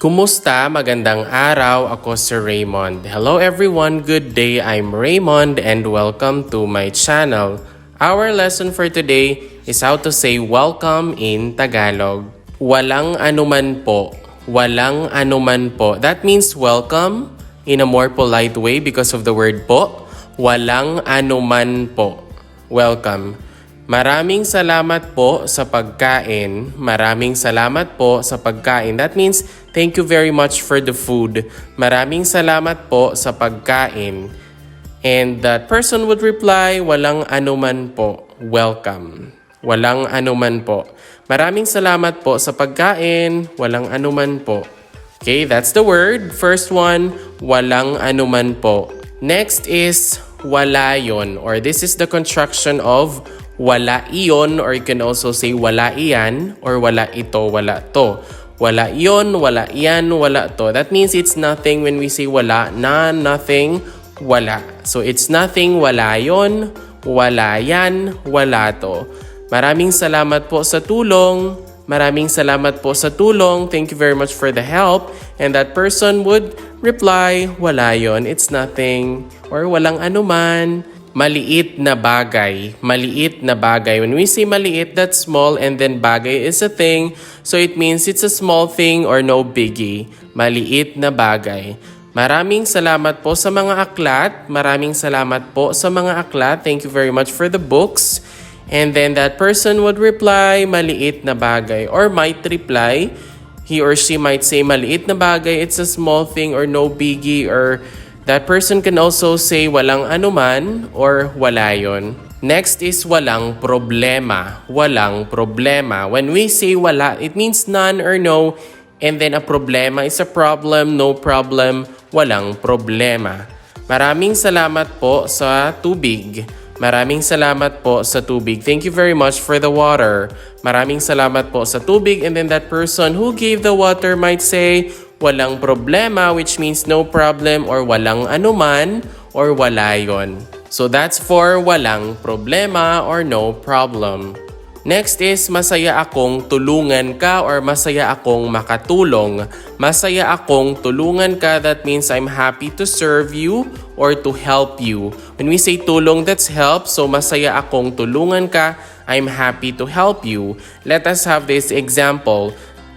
Kumusta? Magandang araw. Ako si Reymund. Hello everyone. Good day. I'm Reymund and welcome to my channel. Our lesson for today is how to say welcome in Tagalog. Walang anuman po. Walang anuman po. That means welcome in a more polite way because of the word po. Walang anuman po. Welcome. Maraming salamat po sa pagkain. Maraming salamat po sa pagkain. That means, thank you very much for the food. Maraming salamat po sa pagkain. And that person would reply, walang anuman po. Welcome. Walang anuman po. Maraming salamat po sa pagkain. Walang anuman po. Okay, that's the word. First one, walang anuman po. Next is wala yon, or this is the construction of wala iyon, or you can also say wala iyan, or wala ito, wala to. Wala iyon, wala iyan, wala to. That means it's nothing when we say wala, na, nothing, wala. So it's nothing, wala yon, wala yan, wala to. Maraming salamat po sa tulong. Maraming salamat po sa tulong. Thank you very much for the help. And that person would reply, wala yon, it's nothing, or walang anuman. Maliit na bagay. Maliit na bagay. When we say maliit, that's small, and then bagay is a thing. So it means it's a small thing or no biggie. Maliit na bagay. Maraming salamat po sa mga aklat. Maraming salamat po sa mga aklat. Thank you very much for the books. And then that person would reply, maliit na bagay. Or might reply, he or she might say, maliit na bagay, it's a small thing or no biggie, or that person can also say walang anuman or wala yon. Next is walang problema. Walang problema. When we say wala, it means none or no. And then a problema is a problem, no problem, walang problema. Maraming salamat po sa tubig. Maraming salamat po sa tubig. Thank you very much for the water. Maraming salamat po sa tubig. And then that person who gave the water might say, walang problema, which means no problem, or walang anuman, or wala yon. So that's for walang problema or no problem. Next is masaya akong tulungan ka, or masaya akong makatulong. Masaya akong tulungan ka, that means I'm happy to serve you or to help you. When we say tulong, that's help. So masaya akong tulungan ka, I'm happy to help you. Let us have this example.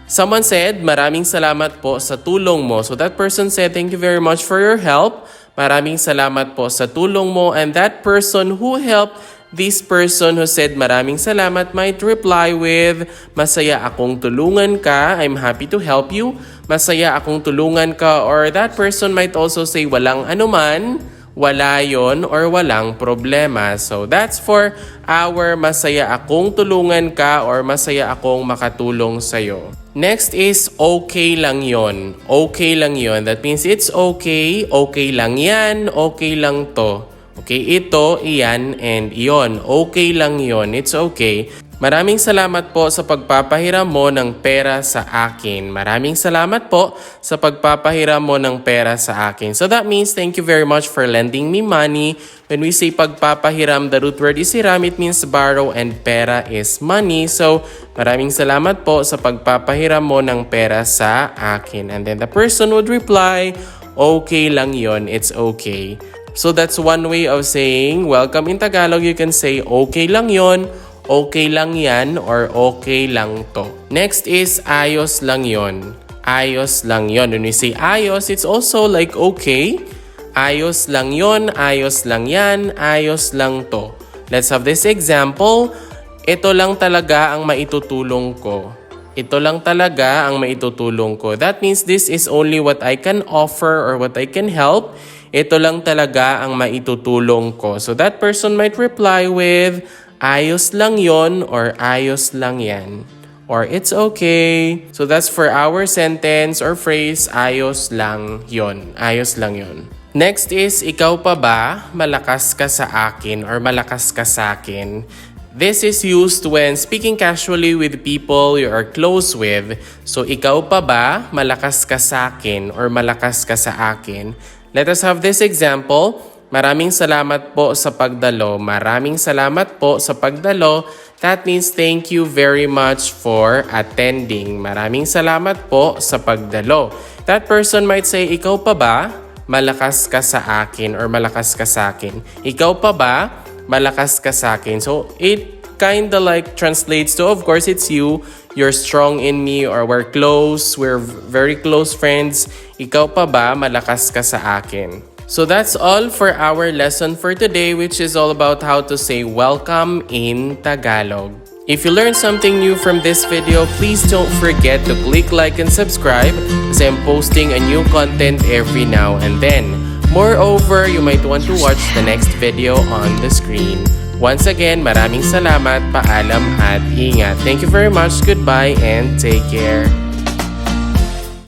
Someone said, maraming salamat po sa tulong mo. So that person said, thank you very much for your help. Maraming salamat po sa tulong mo. And that person who helped this person who said maraming salamat might reply with, masaya akong tulungan ka, I'm happy to help you. Masaya akong tulungan ka. Or that person might also say, walang anuman, wala yon, or walang problema. So that's for our masaya akong tulungan ka, or masaya akong makatulong sa'yo. Next is okay lang yon. Okay lang yon. That means it's okay, okay lang yan, okay lang to. Okay, ito, iyan, and iyon. Okay lang yon. It's okay. Maraming salamat po sa pagpapahiram mo ng pera sa akin. Maraming salamat po sa pagpapahiram mo ng pera sa akin. So that means thank you very much for lending me money. When we say pagpapahiram, the root word is hiram. It means borrow, and pera is money. So maraming salamat po sa pagpapahiram mo ng pera sa akin. And then the person would reply, okay lang yon, it's okay. So that's one way of saying welcome in Tagalog. You can say okay lang yon, okay lang yan, or okay lang to. Next is ayos lang yon. Ayos lang yon. When we say ayos, it's also like okay. Ayos lang yon, ayos lang yan, ayos lang to. Let's have this example. Ito lang talaga ang maitutulong ko. Ito lang talaga ang maitutulong ko. That means this is only what I can offer or what I can help. Ito lang talaga ang maitutulong ko. So that person might reply with, ayos lang yon, or ayos lang yan, or it's okay. So that's for our sentence or phrase, ayos lang yon. Ayos lang yon. Next is, ikaw pa ba malakas ka sa akin, or malakas ka sa akin? This is used when speaking casually with people you are close with. So ikaw pa ba malakas ka sa akin, or malakas ka sa akin? Let us have this example. Maraming salamat po sa pagdalo. Maraming salamat po sa pagdalo. That means thank you very much for attending. Maraming salamat po sa pagdalo. That person might say, ikaw pa ba? Malakas ka sa akin or malakas ka sa akin. Ikaw pa ba? Malakas ka sa akin. So it kinda like translates to, of course, it's you. You're strong in me, or we're close. We're very close friends. Ikaw pa ba? Malakas ka sa akin. So that's all for our lesson for today, which is all about how to say welcome in Tagalog. If you learned something new from this video, please don't forget to click like and subscribe as I'm posting a new content every now and then. Moreover, you might want to watch the next video on the screen. Once again, maraming salamat, paalam at ingat. Thank you very much, goodbye, and take care.